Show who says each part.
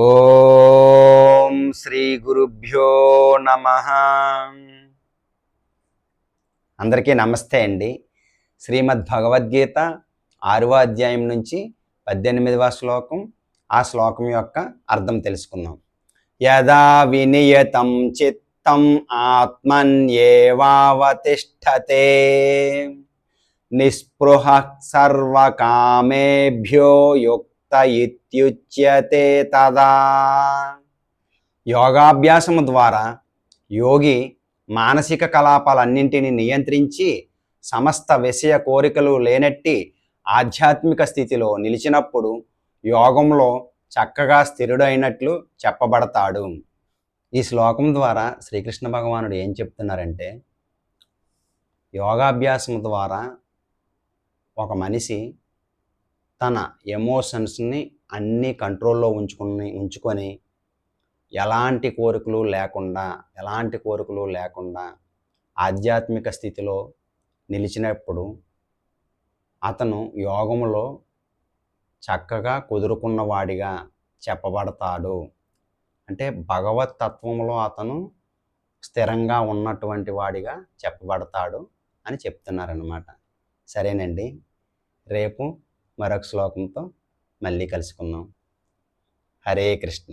Speaker 1: ఓం శ్రీ గురుభ్యో నమః. అందరికీ నమస్తే అండి. శ్రీమద్ భగవద్గీత 6వ అధ్యాయం నుంచి 18వ శ్లోకం, ఆ శ్లోకం యొక్క అర్థం తెలుసుకుందాం. యదా వినియతం చిత్తం ఆత్మన్యేవావతిష్ఠతే నిస్పృహ సర్వకామేభ్యో యుక్త ఇత్యుచ్యతే తదా. యోగాభ్యాసము ద్వారా యోగి మానసిక కలాపాలన్నింటినీ నియంత్రించి సమస్త విషయ కోరికలు లేనట్టి ఆధ్యాత్మిక స్థితిలో నిలిచినప్పుడు యోగంలో చక్కగా స్థిరుడైనట్లు చెప్పబడతాడు. ఈ శ్లోకం ద్వారా శ్రీకృష్ణ భగవానుడు ఏం చెప్తున్నారంటే, యోగాభ్యాసం ద్వారా ఒక మనిషి తన ఎమోషన్స్ని అన్నీ కంట్రోల్లో ఉంచుకొని ఎలాంటి కోరికలు లేకుండా ఆధ్యాత్మిక స్థితిలో నిలిచినప్పుడు అతను యోగములో చక్కగా కుదురుకున్నవాడిగా చెప్పబడతాడు. అంటే భగవత్ తత్వంలో అతను స్థిరంగా ఉన్నటువంటి వాడిగా చెప్పబడతాడు అని చెప్తున్నారన్నమాట. సరేనండి, రేపు మరొక శ్లోకంతో మళ్ళీ కలుసుకుందాం. హరే కృష్ణ.